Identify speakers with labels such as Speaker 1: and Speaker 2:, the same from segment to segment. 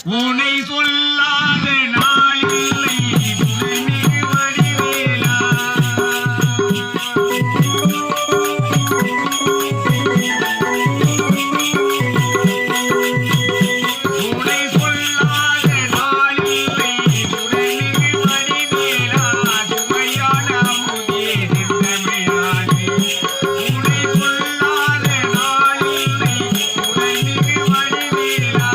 Speaker 1: உனை சொல்லாத நாளில்லை துணைமிகு வடிவேலா. உனை சொல்லாத நாளில்லை துணைமிகு வடிவேலா. சுவையான அமுதே செந்தமிழானே. உனை சொல்லாத நாளில்லை துணைமிகு வடிவேலா.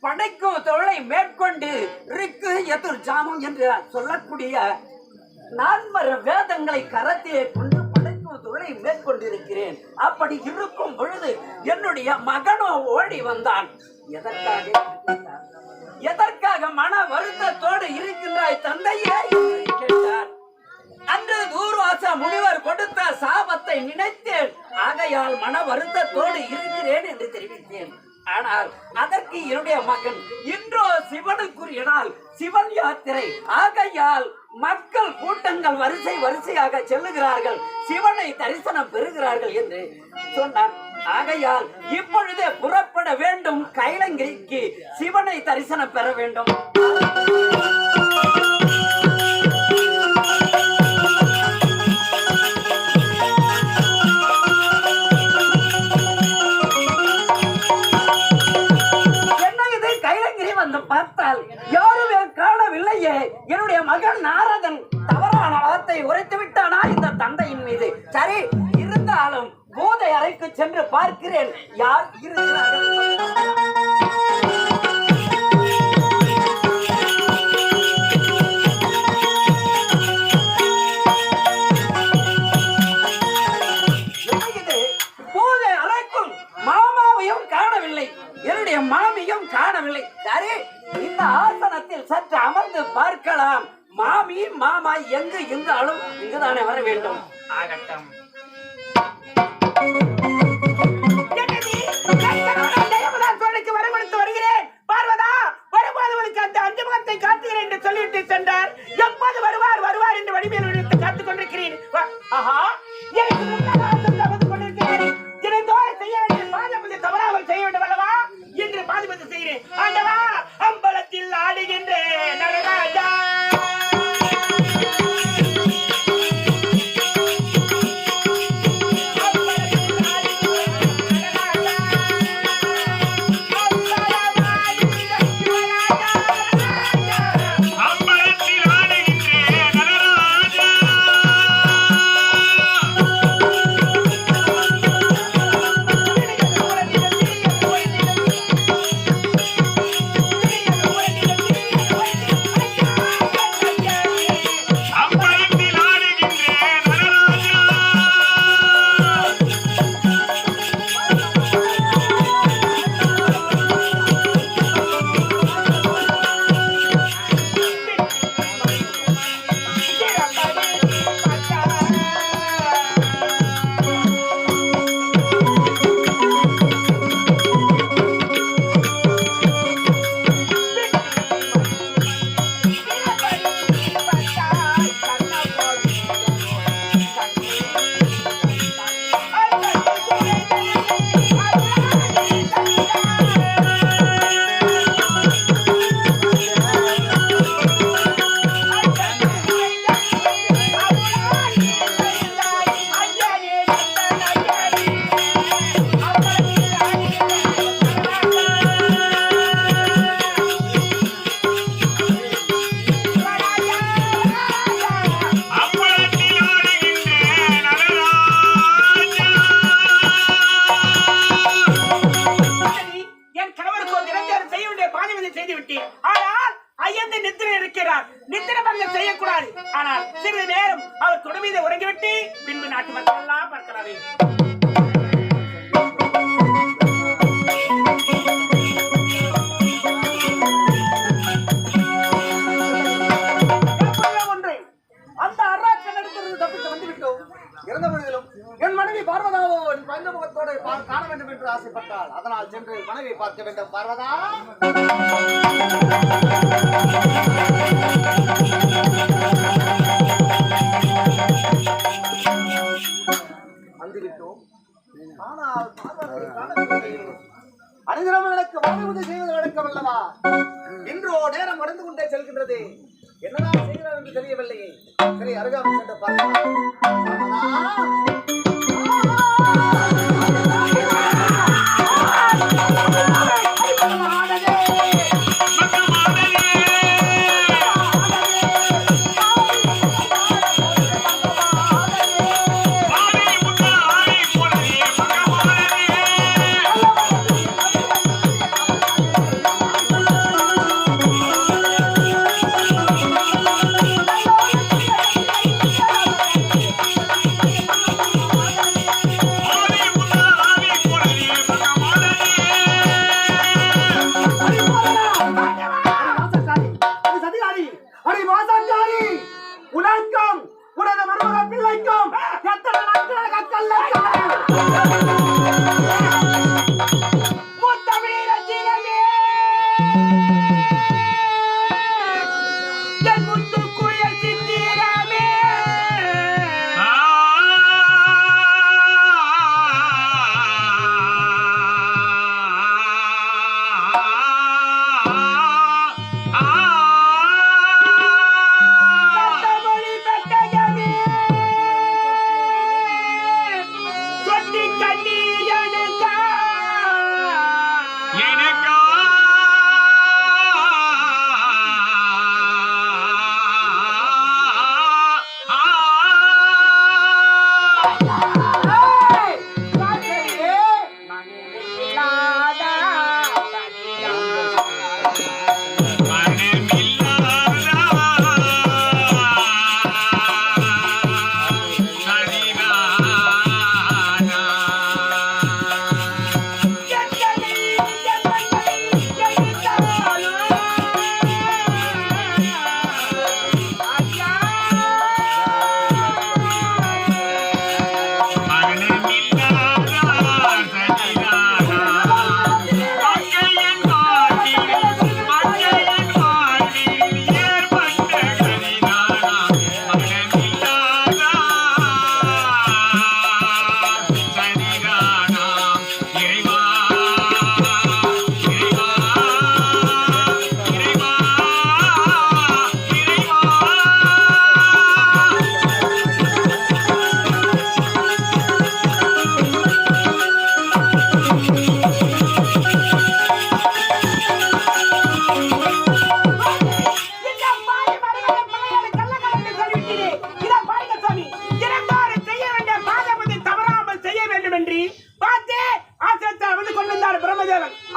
Speaker 2: படைக்கும் தொழிலை மேற்கொண்டு ரிக்கு எதிர் ஜாமம் என்று சொல்லக்கூடிய நான்மர வேதங்களை கரத்திலே கொண்டு படைக்கும் தொழிலை மேற்கொண்டிருக்கிறேன். அப்படி இருக்கும் பொழுது என்னுடைய மகனோ ஓடி வந்தான். எதற்காக மன வருத்தத்தோடு இருக்கின்றாய் தந்தையே என்று கேட்டார். அன்று தூர்வாச முனிவர் கொடுத்த சாபத்தை நினைத்தேன், ஆகையால் மன வருத்தத்தோடு இருக்கிறேன் என்று தெரிவித்தேன். ஆனால் அதற்கு என்னுடைய மகன் இன்றோ சிவனுக்குரிய நாள், சிவன் யாத்திரை, ஆகையால் மக்கள் கூட்டங்கள் வரிசையாக செல்லுகிறார்கள், சிவனை தரிசனம் பெறுகிறார்கள் என்று சொன்னார். ஆகையால் இப்பொழுதே புறப்பட வேண்டும், கைலங்கைக்கு சிவனை தரிசனம் பெற வேண்டும். நாரதன் தவறான வார்த்தை உரைத்து விட்டானா இந்த தந்தையின் மீது? சரி, இருந்தாலும் போதை அறைக்கு சென்று பார்க்கிறேன் யார் இருக்கிறார்கள். என்னுடைய மாமியும் காணவில்லை. சரி, இந்த ஆசனத்தில் சற்று அமர்ந்து பார்க்கலாம். மாமி மாமா எங்கு இருந்தாலும் இங்குதானே வர வேண்டும்.
Speaker 1: ஆகட்டம். வரவழைத்து வருகிறேன். பார்வதா, வரும்போது அந்த அஞ்சு முகத்தை காட்டுகிறேன் என்று சொல்லிவிட்டு சென்றார். எப்போது வருவார் வருவார் என்று வடிவேல் விடுத்து காத்துக் கொண்டிருக்கிறேன். ஆஹா, எனக்கு கொண்டிருக்கிறேன். செய்ய வேண்டிய பாதபதி தவறாமல் செய்ய வேண்டும் அல்லவா என்று பாதிபதி செய்கிறேன். ஆண்டவா, அம்பலத்தில் ஆடுகின்ற நடராஜா, செய்யக்கூடாது. ஆனால் சிறிது நேரம் அவர் தொடர்பீதை உறங்கிவிட்டு பின்பு நாட்டு மக்கள் எல்லாம் பார்க்கலாமே. அந்த அராஜன் எடுத்து தப்பித்து வந்துவிட்டோம். இறந்த பொழுதிலும் என் மனைவி பார்வதாவோ என் பந்த முகத்தோடு காண வேண்டும் என்று ஆசைப்பட்டாள். அதனால் சென்று மனைவியை பார்க்க வேண்டும். பார்வதா, வந்துவிட்டோம். ஆனால் அனைவரும் எனக்கு வாழ்வுதி செய்வது வழக்கம் அல்லவா? இன்றோ நேரம் கடந்து கொண்டே செல்கின்றது. என்னதான் செய்கிறார் என்று தெரியவில்லையே. சரி, அருகாமல் சென்று பார்க்கலாம்.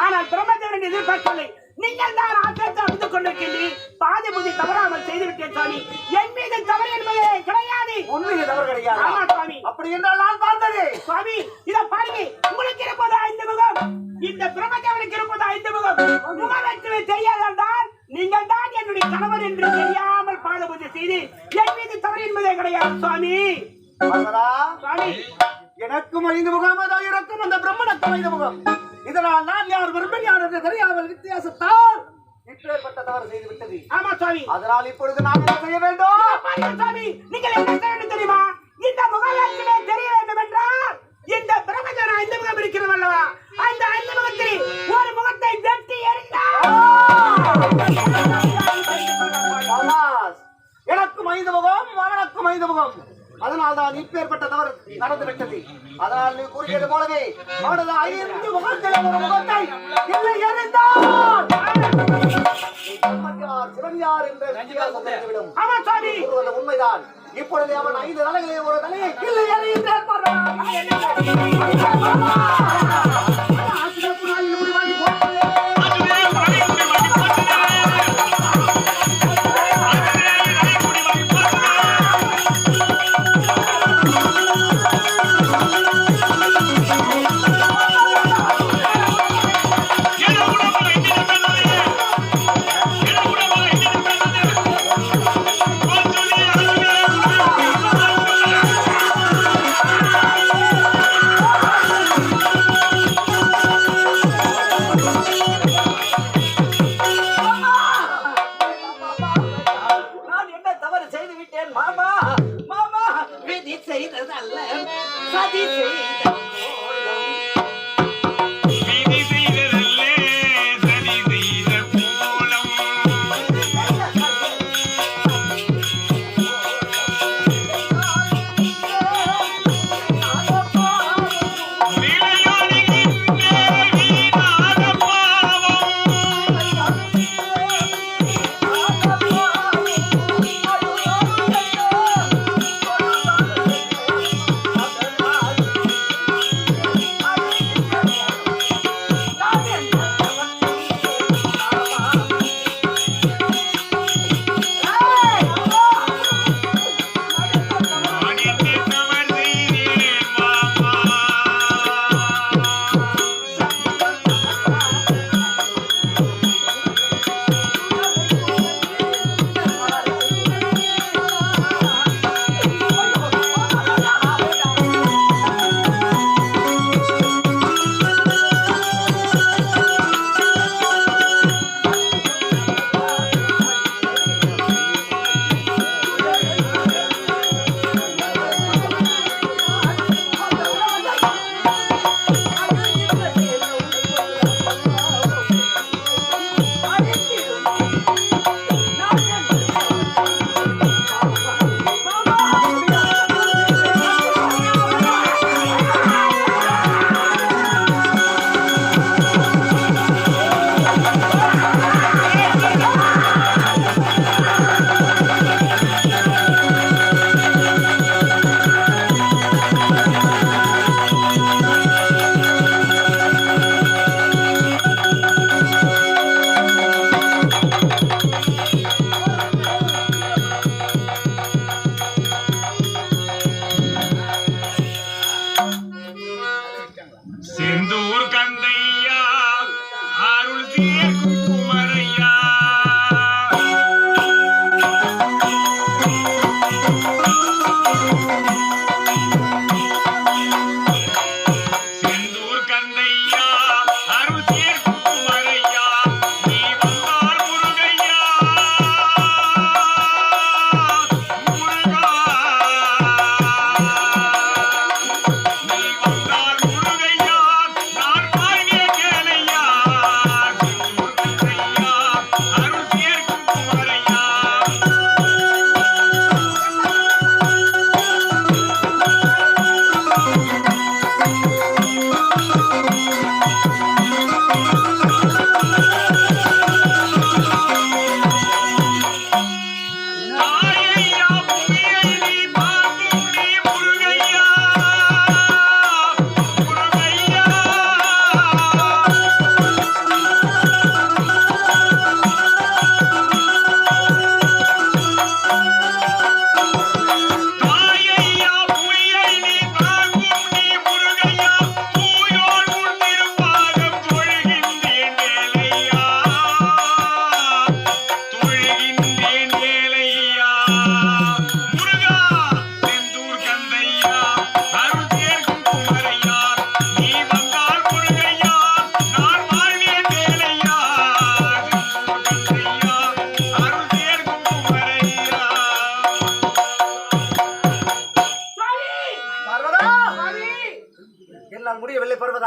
Speaker 1: ஆனால் பிரம்மதேவன் எதிர்பார்க்கவில்லை. நீங்கள் தான் ஆற்றத்தை அமைத்துக் கொண்டிருக்கின்றீர். பாதி புதி தவறாமல் செய்துவிட்டேன் சுவாமி. என் மீது தவறு என்பதே கிடையாது.
Speaker 3: உண்மையை தவறு கிடையாது.
Speaker 1: ஆமா சுவாமி.
Speaker 3: அப்படி என்றால் நான் பார்த்தது
Speaker 1: சுவாமி இத பாருங்க. உங்களுக்கு இருப்பது 5 முகம், இந்த பிரம்மதேவனுக்கு இருப்பது 5 முகம். முகவெற்றுமை தெரியாததால் நீங்கள் தான் என்னுடைய கணவர் என்று தெரியாமல் பாத பூஜை செய்து என் மீது தவறு என்பதே கிடையாது சுவாமி. சுவாமி
Speaker 3: எனக்கும் 5 முகம், எனக்கும் அந்த பிரம்மனுக்கும் 5 முகம். இதனால் நான் யார் பிரம்மன் யார் என்று தெரியாமல் வித்தியாசத்தால் இப்பேற்பட்ட தவறு செய்து விட்டது.
Speaker 1: ஆமா சுவாமி.
Speaker 3: அதனால் இப்பொழுது நான் என்ன செய்ய வேண்டும்?
Speaker 1: பாருங்க சுவாமி, நீங்கள் என்ன செய்ய வேண்டும் தெரியுமா? இந்த முகவெற்றுமை தெரிய வேண்டும் என்றால் இந்த பிரம்மதேவன் 5 முகம் இருக்கிறது அல்லவா, அந்த 5 முகத்தில் ஒரு முகத்தை வெட்டி எறிந்தால்
Speaker 3: எனக்கும் 5 முகம், அவனுக்கும் 5 முகம். அதனால் தான் இப்பேற்பட்ட தவறு நடந்து விட்டது. அதனால் நீ கூறியது போலவே அவனது 5 முகத்தில் ஒரு முகத்தை இல்லை எறிந்தால் சிவன்யார் என்ற வித்தியாசம் தெரிந்துவிடும்.
Speaker 1: ஆமா சுவாமி.
Speaker 3: கூறுவது உண்மைதான். இப்பொழுது அவன் 5 தலைகளே ஒரு தலையை இல்லை எறிந்தார்.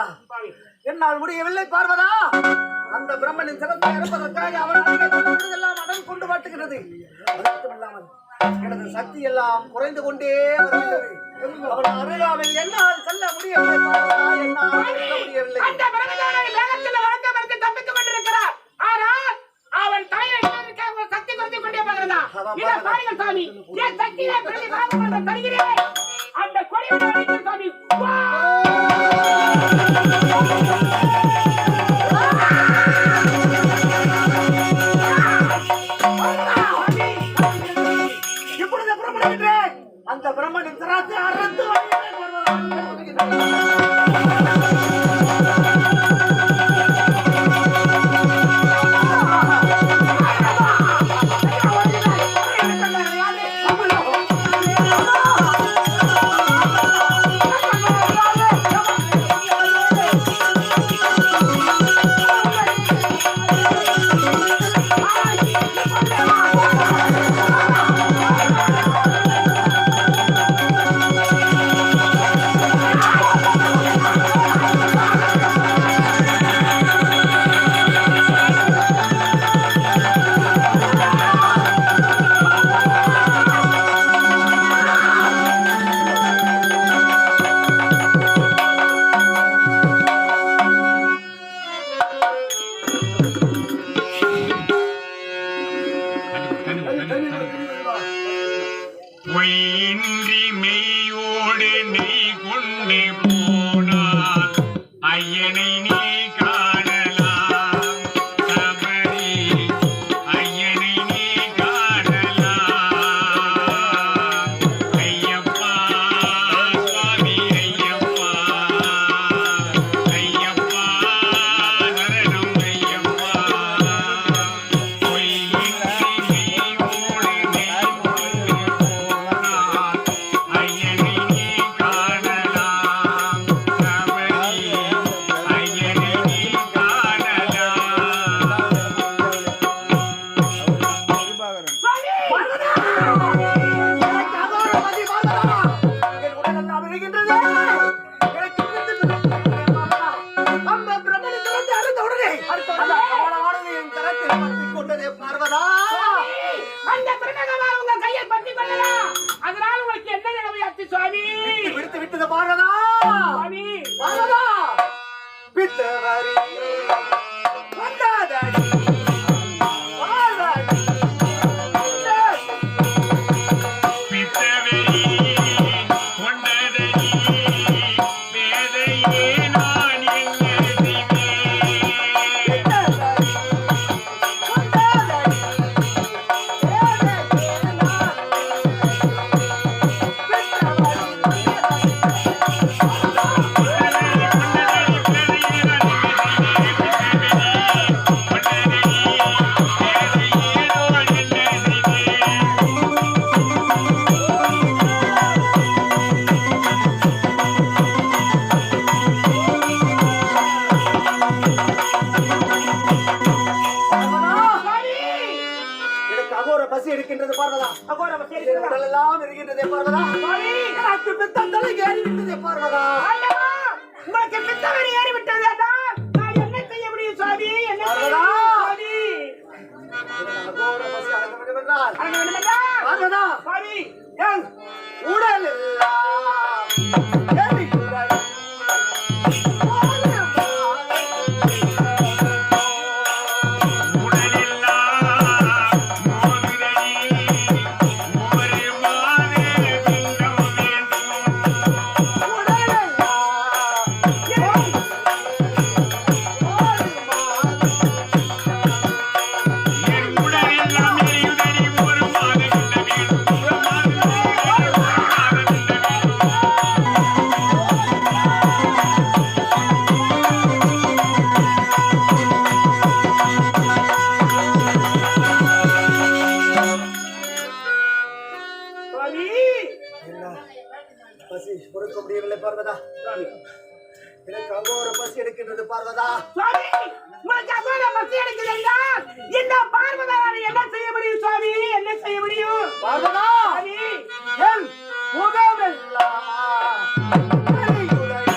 Speaker 3: பார்வதா, என்னால் முடியவில்லை பார்வதா. அந்த பிரம்மனின் சிறப்பை இறப்பதற்காக அவன் எல்லாம் அடம் கொண்டு மாட்டுகிறது. அது மட்டுமில்லாமல் எனது சக்தி எல்லாம் குறைந்து கொண்டே வருகிறது. அவன் அருகாமல் என்னால் செல்ல முடியவில்லை பார்வதா, என்னால் செல்ல முடியவில்லை.
Speaker 1: அந்த பிரம்மதேவனை வேகத்தில் வளர்க்க மறுத்து தப்பித்துக் கொண்டிருக்கிறார். ஆனால் அவன் தலையை சக்தி குறைந்து கொண்டே போகிறதா? இதை பாருங்கள் சாமி, என் சக்தியை பிரதி பாகம் தருகிறேன். அந்த கொடியை அழைத்து சாமி
Speaker 3: இப்பொழுது பிரம்மன் அந்த பிரம்மனின் சிராத்தை அறுத்து
Speaker 4: பொய்யின்றி மெய்யோடு நீ கொண்டு போனார் ஐயனை நீ காணலாம் சபரி ஐயனை நீ காணலாம் ஐயப்பா சுவாமி ஐயப்பா ஐயப்பா சரணம் ஐயப்பா பொய்யின்றி மெய்யோடு நீ ஐயனை நீ காணலாம் சபரி ஐயனை நீ
Speaker 3: பார்வதா,
Speaker 1: அந்த பிரம்மதேவனை உங்க கையை பற்றி கொள்ளலாம். அதனால உங்களுக்கு என்ன நிலைமையாச்சு சுவாமி?
Speaker 3: விடுத்து விட்டது பார்வதா,
Speaker 1: சுவாமி
Speaker 3: பார்வதா, பித்தவரி வந்தாதடி பார்வதி,
Speaker 4: பித்தவெறி கொண்டதடி வேதையே நான் என்ன செய்வேன்
Speaker 3: பித்தவரி வந்தாதடி எனக்கு அகோர பசி எடுக்கின்றது பார்வதா,
Speaker 1: அகோர பசி
Speaker 3: என்
Speaker 1: எடுக்கிறதா?
Speaker 3: உடல் எல்லாம் இருக்கின்றதே பார்வதா,
Speaker 1: சுவாமி
Speaker 3: எனக்கு பித்தம் தலை ஏறி விட்டதே பார்வதா.
Speaker 1: ஆண்டவா, உங்களுக்கு பித்தவெறி ஏறிவிட்டது என்றால் நான் என்ன செய்ய முடியும் சுவாமி? என்ன செய்ய
Speaker 3: பார்வதா.
Speaker 1: முடியும் சுவாமி?
Speaker 3: எனக்கு அகோர பசி அடங்க வேண்டும் என்றால்
Speaker 1: அடங்க வேண்டுமென்றால்
Speaker 3: பார்வதா,
Speaker 1: சுவாமி
Speaker 3: என் உடல் எல்லாம் எரிகிறது.
Speaker 4: உடலெல்லாம் மோதுதடி ஒரு மாதே பிண்டம் வேண்டும்
Speaker 3: உடல் எல்லாம்
Speaker 4: என் உடலெல்லாம் எரியுதடி ஒரு மாதே பிண்டம் வேண்டும் ஒரு மாதே பிண்டம் வேண்டும்
Speaker 1: சுவாமி
Speaker 3: பசி பொறுக்க முடியவில்லை பார்வதா, எனக்கு அகோர பசி எடுக்கின்றது பார்வதா.
Speaker 1: சுவாமி உங்களுக்கு அகோர பசி எடுக்குது என்றால் இந்த பார்வதாவால் என்ன செய்ய முடியும் சுவாமி? என்ன செய்ய முடியும்
Speaker 3: பார்வதா,
Speaker 1: சுவாமி?
Speaker 3: என் முகமெல்லாம் எரிகிறது.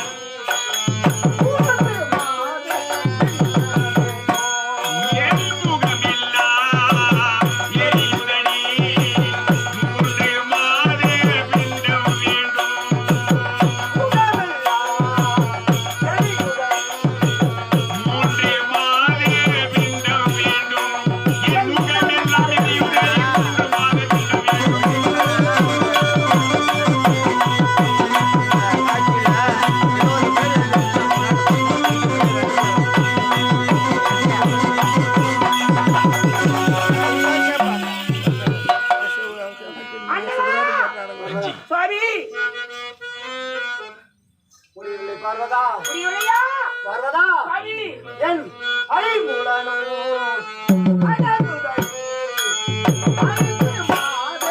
Speaker 3: பார்வதா
Speaker 1: புரியலையா
Speaker 3: பார்வதா
Speaker 1: சுவாமி
Speaker 3: என் ஐம்புலனோ அழகுதடி ஐந்து மாத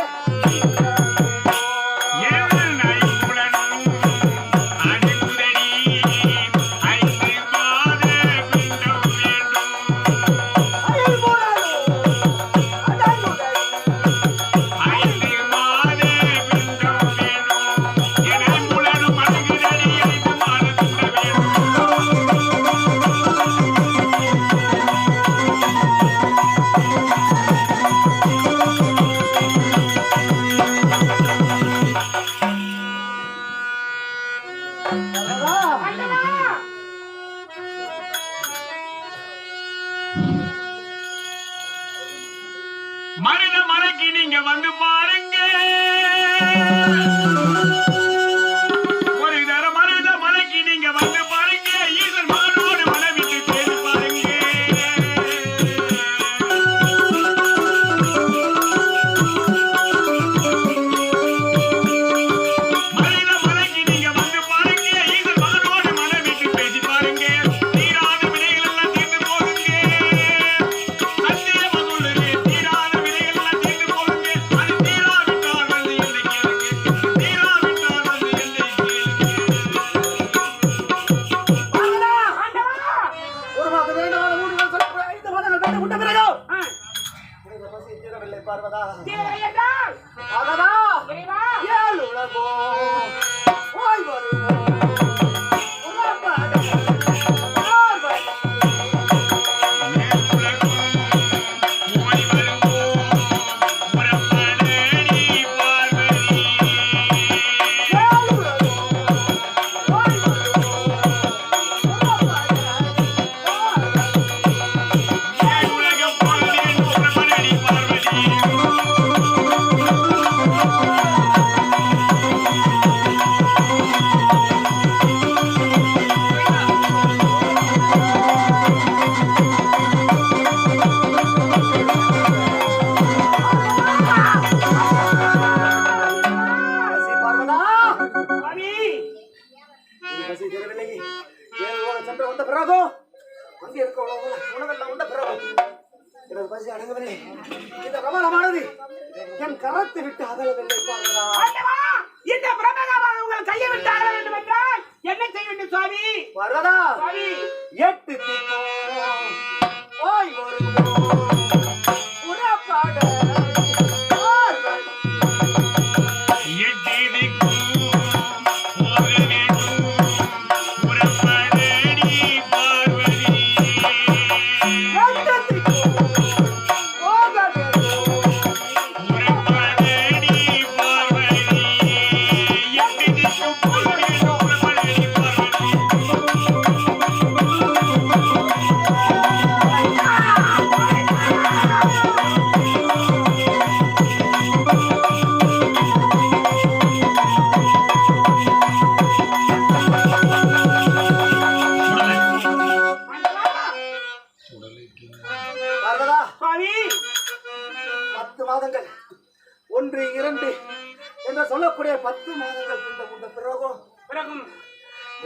Speaker 4: மருத மலைக்கு நீங்க வந்து பாருங்க ஒரு தர மருத மலைக்கு நீங்க வந்து பாருங்க ஈசன் மகனோடு மனைவிட்டு பேசி பாருங்க மருத மலைக்கு நீங்க வந்து பாருங்க ஈசன் மகனோடு மனைவிட்டு பேசி பாருங்க தீராத வினைகள் எல்லாம் தீர்ந்து போகுங்க சத்தியமா சொல்லுங்க தீராத வினைகள் எல்லாம் தீர்ந்து போகுங்க அது தீராவிட்டால் வந்து என்னை கேளுங்க தீராவிட்டால் வந்து என்னை
Speaker 3: பார்வதா
Speaker 1: ஆண்டவா
Speaker 3: ஒரு மாதம் 2 மாதம் 3 மாதம் 5 மாதங்கள் வேண்டு விட்ட பிறகு எனக்கு பசி தீரவில்லை பார்வதா
Speaker 1: தீரவில்லை என்றால்
Speaker 3: பார்வதா
Speaker 1: இறைவா
Speaker 3: ஏழு உலகோ ஓய் வருவோம் உறப்பாடு பார்வதா ஏழு உலகோ ஓய் வருவோம் பசி பார்வதா
Speaker 1: சுவாமி
Speaker 3: இது பசி தீரவில்லை ஏழு உலகம் சென்று வந்த பிறகு அங்கே இருக்க உணவெல்லாம் உண்ட பிறகு எனது பசி அடங்கவில்லை இந்த கமலமானது என் கரத்தை விட்டு அகலவில்லை பார்வதா
Speaker 1: ஆண்டவா இந்த பிரபலமான உங்கள் கையை விட்டு அகல வேண்டும் என்றால் என்ன செய்ய வேண்டும் சுவாமி
Speaker 3: பார்வதா
Speaker 1: சுவாமி
Speaker 3: 8 திக்கும் ஓய் வருவோம் உறப்பாடு பார்வதா பார்வதா
Speaker 1: சுவாமி
Speaker 3: 10 மாதங்கள் 1 2 என்று சொல்லக்கூடிய 10 மாதங்கள் உண்ட பிறகும்
Speaker 1: பிறகும்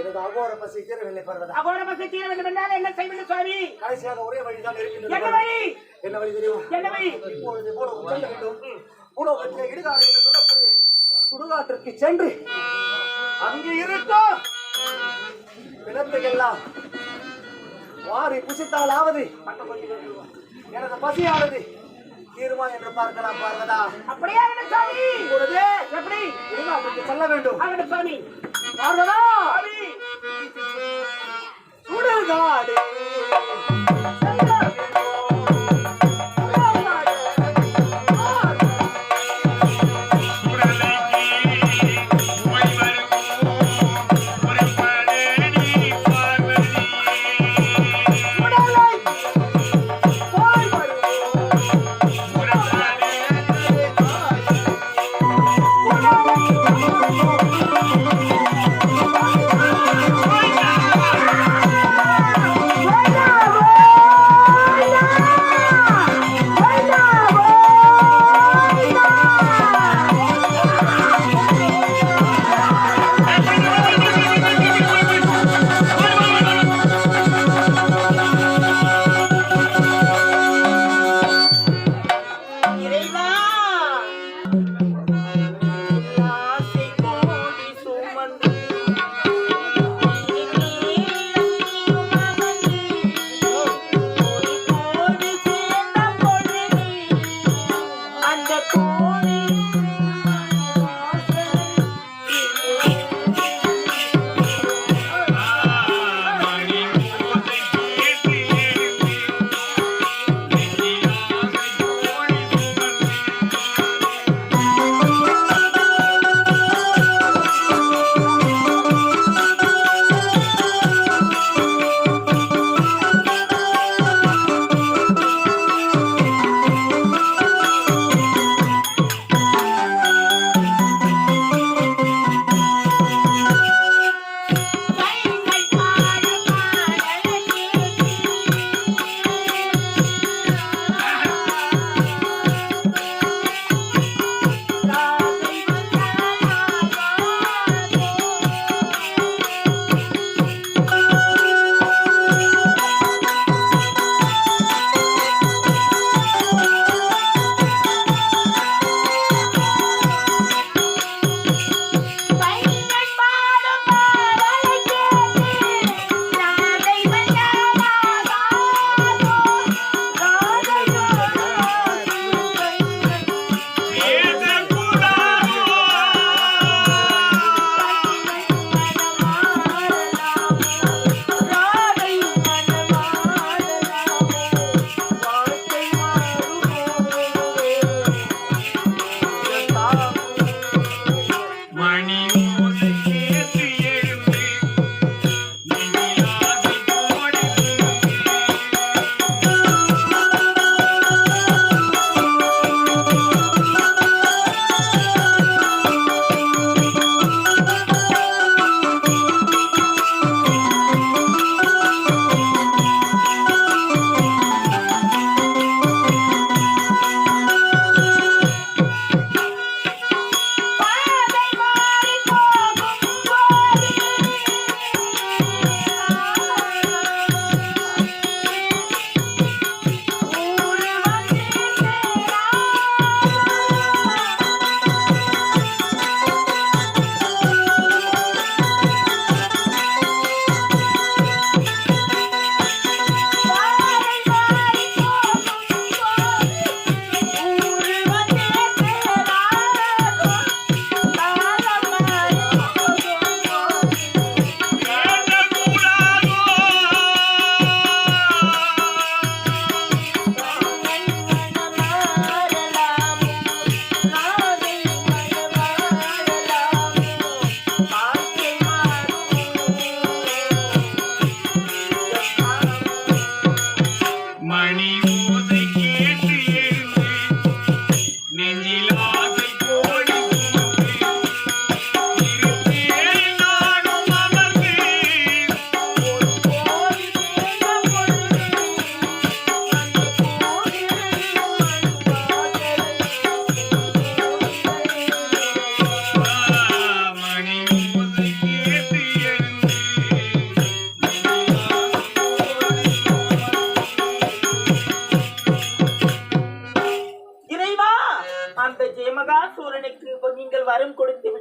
Speaker 3: எனது அகோர பசி தீரவில்லை பார்வதா
Speaker 1: அகோர பசி தீர வேண்டும் என்றால் என்ன செய்ய வேண்டும் சுவாமி
Speaker 3: கடைசியாக ஒரே வழிதான்
Speaker 1: என்ன
Speaker 3: இருக்கின்றது
Speaker 1: வழி
Speaker 3: என்ன வழி தெரியும்
Speaker 1: என்ன வழி
Speaker 3: இப்பொழுது பூலோகம் செல்ல வேண்டும் பூலோகத்திலே இடுகாடு என்று சொல்லக்கூடிய சுடுகாட்டிற்கு சென்று அங்கே இருக்கும் பிணத்தை எல்லாம் வாரி புசித்தாலாவது எனது பசியானது தீருமா என்று பார்க்கலாம் பார்வதா
Speaker 1: அப்படியே ஆகட்டும் சுவாமி
Speaker 3: இப்பொழுது
Speaker 1: எப்படி
Speaker 3: இடுகாட்டிற்கு செல்ல வேண்டும்
Speaker 1: ஆகட்டும் சுவாமி
Speaker 3: பார்வதா
Speaker 1: சுவாமி
Speaker 3: சுடுகாடு செல்ல வேண்டும். சுடுகாடு. போய் வருவோம்.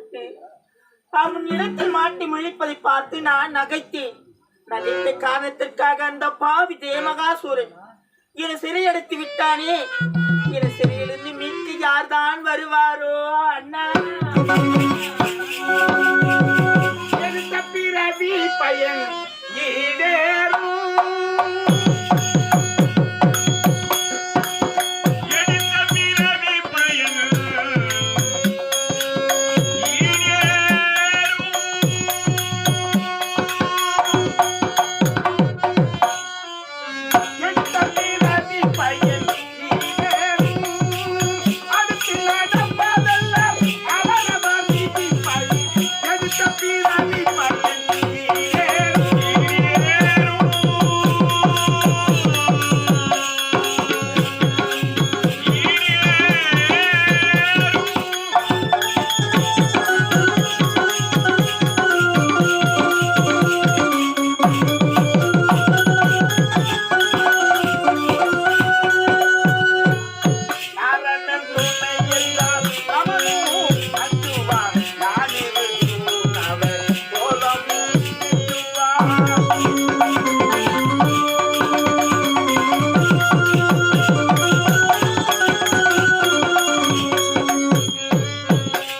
Speaker 1: விட்டு அவன் இடத்தில் மாட்டி முழிப்பதை பார்த்து நான் நகைத்தேன். நகைத்த காரணத்திற்காக அந்த பாவி தேமகாசூரன் என்னை சிறையடைத்து விட்டானே. என்னை சிறையிலிருந்து மீட்டு யார்தான் வருவாரோ அண்ணா. எடுத்த பிறவி பயன் ஈடேறும்.
Speaker 4: எடுத்த பிறவி பயன்
Speaker 1: எடுத்த பிறவி பயன் ஈடேறும். அடுத்து நடப்பதெல்லாம் அவரவர் விதி பயன். எடுத்த பிறவி பயன் ஈடேறும். நாரணன் துணை எல்லாம் அவனும் அஞ்சுவான். நானிருக்கும் அவர் கோலமும் மிஞ்சுவான்.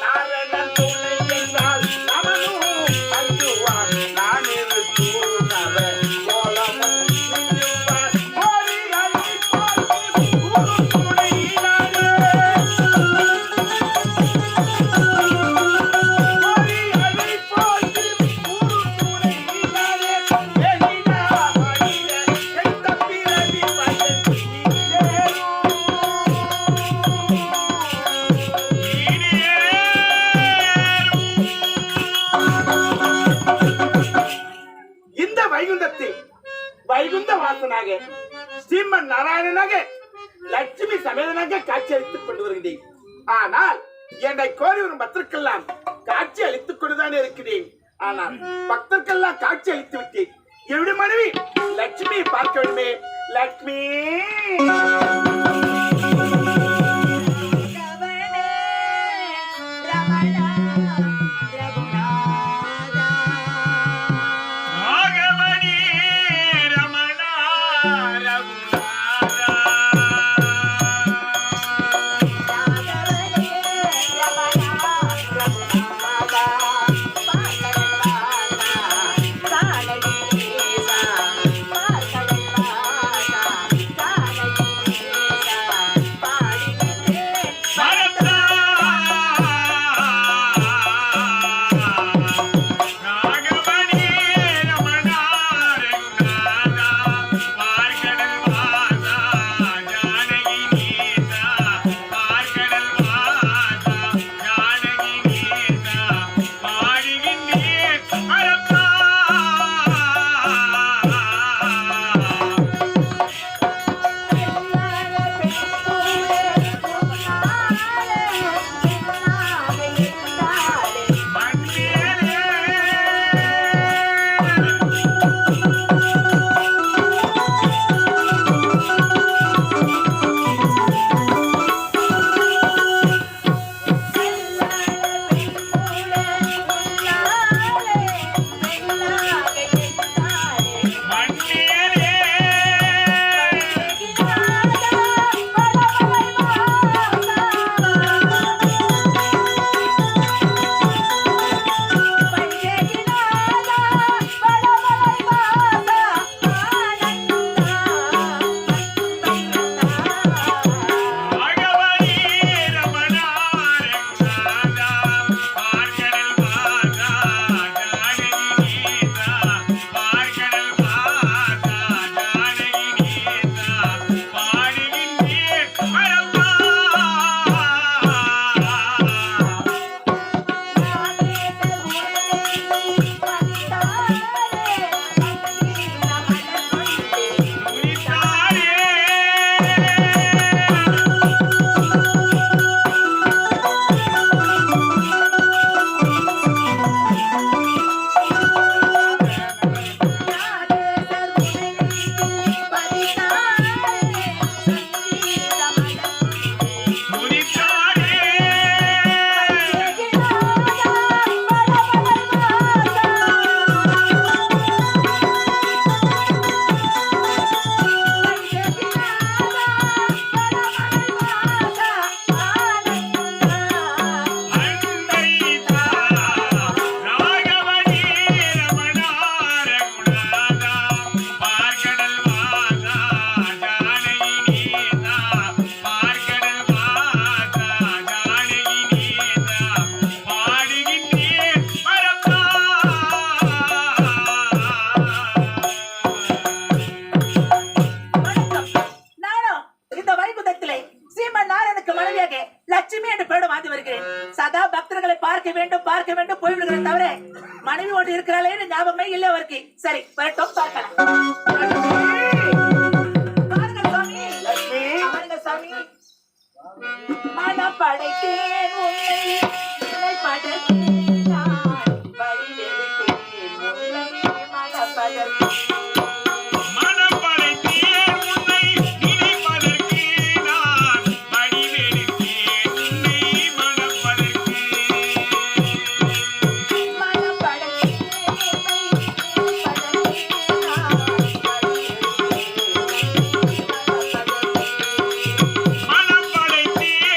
Speaker 1: நாரணன் துணை என்றால் அவனும் அஞ்சுவான். நானிருக்கும் அவர் கோலமும் மிஞ்சுவான். ஓடி அழைப்பால் ஒரு துணையினாலே. ஓடி அழைப்பால் ஒரு துணையினாலே. எனினா மனிதன் எந்த பிறவி பயன் இந்த வைகுந்தத்தில் வைகுந்த வாசனாக ஸ்ரீமன் நாராயணனாக லட்சுமி சமேதனாக காட்சி அளித்துக் கொண்டு வருகிறேன். ஆனால் என்னை கோரி வரும் பக்தர்க்கெல்லாம் காட்சி அளித்துக் கொண்டுதான் இருக்கிறேன். ஆனால் பக்தர்க்கெல்லாம் காட்சி அளித்து விட்டேன். என்னுடைய மனைவி லட்சுமியை பார்க்க வேண்டுமே. லட்சுமி
Speaker 4: ராகவனி ரமணா ரகுநாதா.
Speaker 1: Bye.
Speaker 2: பார்க்க வேண்டும் போய்விடுகிற தவிர மனைவி ஒன்று இருக்கிறாளே ஞாபகமே இல்லை அவருக்கு. சரி வரட்டும் பார்க்கலாம். பாருங்க சாமி, பாருங்க சாமி. மனம் படைத்தேன் உன்னை படைத்தேன் நான் வழிவெடுத்தேன் உன்னை மனப்பதற்கு
Speaker 4: மனம் படைத்தேன் உன்னை நினைப்பதற்கு நான் வடிவெடுத்தேன் உன்னை மணப்பதற்கு
Speaker 2: மனம் படைத்தேன் உன்னை படைத்தேன் நான்
Speaker 4: மனம் படைத்தேன்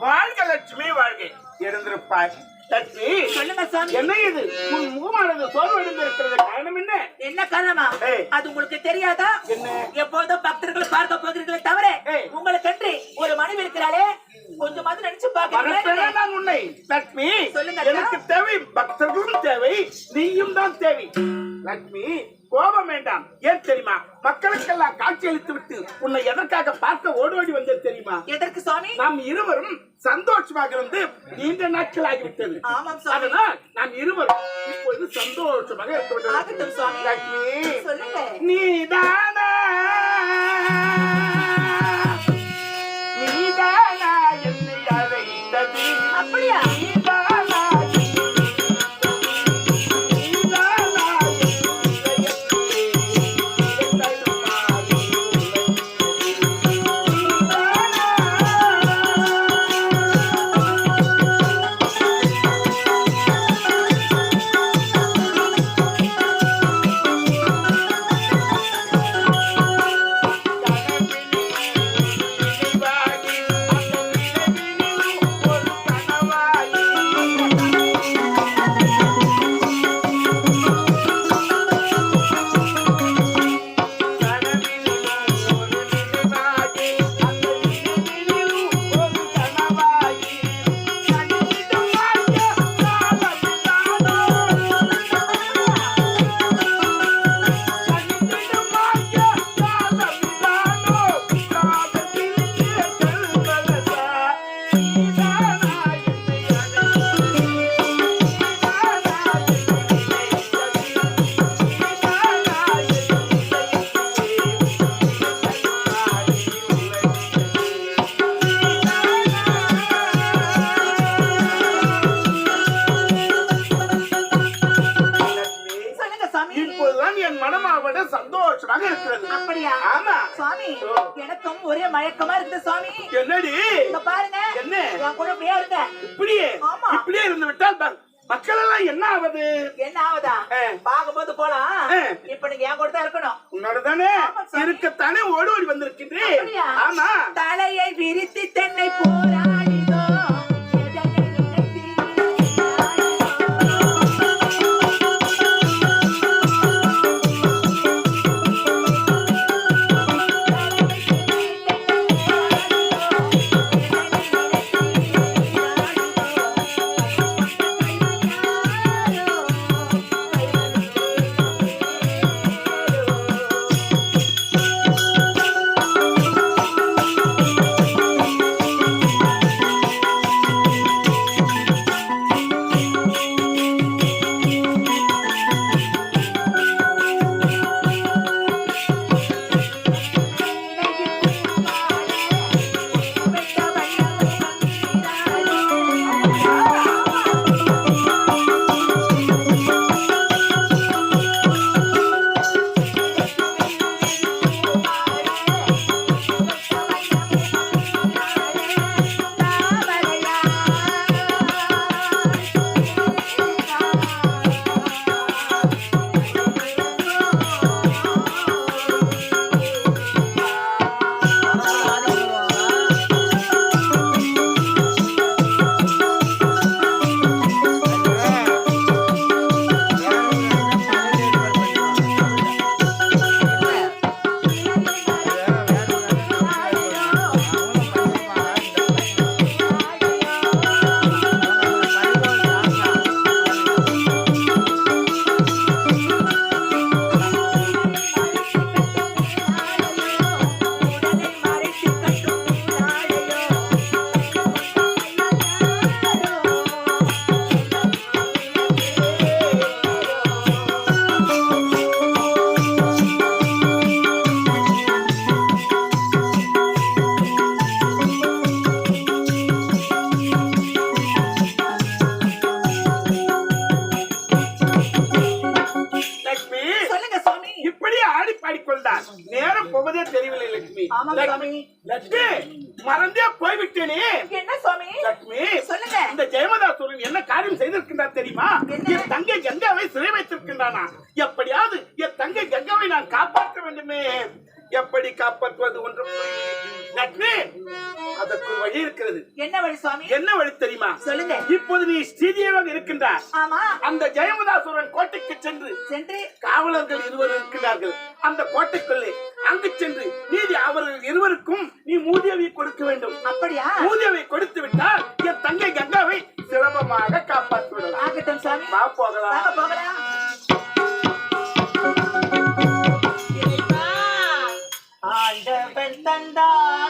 Speaker 1: வாழ்க லட்சுமி வாழ்க. எழுந்திருப்பாய் லட்சுமி.
Speaker 2: சொல்லுங்க சாமி.
Speaker 1: என்ன இது உன் முகமானது சோர்வடைந்திருக்கிறது, காரணம் என்ன?
Speaker 2: என்ன காரணமா?
Speaker 1: ஏய்.
Speaker 2: அது உங்களுக்கு தெரியாதா?
Speaker 1: என்ன?
Speaker 2: எப்போதும் பக்தர்கள் பார்க்க போகிறீர்களே தவிர
Speaker 1: ஏய்.
Speaker 2: உங்களுக்கு ஒரு மனைவி இருக்கிறாளே கொஞ்சமாவது நினைச்சு
Speaker 1: மனசே
Speaker 2: பாக்கிறேன்.
Speaker 1: நான் உன்னை லட்சுமி.
Speaker 2: சொல்லுங்க.
Speaker 1: எனக்கு தேவை பக்தர்களும் தேவை, நீயும் தான் தேவை லட்சுமி. கோபம் வேண்டாம். ஏன் தெரியுமா? மக்களுக்கெல்லாம் காட்சி அளித்து விட்டு உன்னை எதற்காக பார்க்க ஓடோடி வந்தது தெரியுமா?
Speaker 2: எதற்கு சுவாமி?
Speaker 1: நாம் இருவரும் சந்தோஷமாக இருந்து நீண்ட நாட்கள் ஆகிவிட்டது.
Speaker 2: ஆமாம் சுவாமி.
Speaker 1: அதனால் நாம் இருவரும் இப்பொழுது சந்தோஷமாக இருக்க
Speaker 2: ஆகட்டும் சுவாமி.
Speaker 1: லட்சுமி.
Speaker 2: சொல்லுங்க.
Speaker 1: நீதானா நீதானா என்னை அழைத்தது?
Speaker 2: அப்படியா?
Speaker 1: நீதானா நீதானா இப்போதுதான் என் மனமாவட சந்தோஷமாக இருக்கிறது.
Speaker 5: அப்படியா?
Speaker 1: ஆமா
Speaker 5: சுவாமி, எனக்கும் ஒரே மயக்கமா இருக்குது சுவாமி.
Speaker 1: என்னடி
Speaker 5: இங்க பாருங்க,
Speaker 1: என்ன
Speaker 5: என் கூட அப்படியே இருங்க.
Speaker 1: இப்படியே
Speaker 5: ஆமா.
Speaker 1: இப்படியே இருந்து விட்டால் மக்கள் எல்லாம் என்ன ஆவது?
Speaker 5: என்ன ஆகுதா? பாக்கும்போது போலாம். இப்ப நீங்க என் கூட தான் இருக்கணும்.
Speaker 1: உன்னோட தானே
Speaker 5: ஆமா சுவாமி.
Speaker 1: இருக்கத்தானே ஓடி ஓடி வந்திருக்கின்றேன்.
Speaker 5: அப்படியா?
Speaker 1: ஆமா.
Speaker 5: தலையை விரித்து தென்னை போராடிதோ எதனை
Speaker 1: நேரம் போவதே தெரியவில்லை லட்சுமி.
Speaker 5: ஆமாங்க சுவாமி.
Speaker 1: லட்சுமி மறந்தே போய்விட்டேனே.
Speaker 5: என்ன சுவாமி?
Speaker 1: லட்சுமி
Speaker 5: சொல்லுங்க.
Speaker 1: இந்த ஜெயமதாசுரன் என்ன காரியம் செய்திருக்கின்றார் தெரியுமா? என் தங்கை கங்காவை சிறை வைத்திருக்கின்றானா? எப்படியாவது என் தங்கை கங்காவை நான் காப்பாற்ற வேண்டுமே. எப்படி காப்பாற்றுவது ஒன்று லட்சுமி, அதற்கு வழி இருக்கிறது.
Speaker 5: என்ன வழி சுவாமி?
Speaker 1: என்ன வழி தெரியுமா?
Speaker 5: சொல்லுங்க.
Speaker 1: இப்போது நீ ஸ்ரீதேவியாக இருக்கின்றார்.
Speaker 5: ஆமா.
Speaker 1: அந்த ஜெயமதாசுரன் கோட்டைக்கு சென்று காவலர்கள் இருவர் இருக்கிறார்கள். அந்த கோட்டைக்குள்ளே அங்கு சென்று நீதி அவர்கள் இருவருக்கும் நீ மூதேவி கொடுக்க வேண்டும்.
Speaker 5: அப்படியா?
Speaker 1: மூதேவி கொடுத்து விட்டால் என் தங்கை கங்காவை சுலபமாக காப்பாற்றி விடலாம்.
Speaker 5: ஆகட்டும் சுவாமி.
Speaker 1: வா போகலாம்.
Speaker 5: வாங்க போகலாம். ஆண்டவன் தந்தான்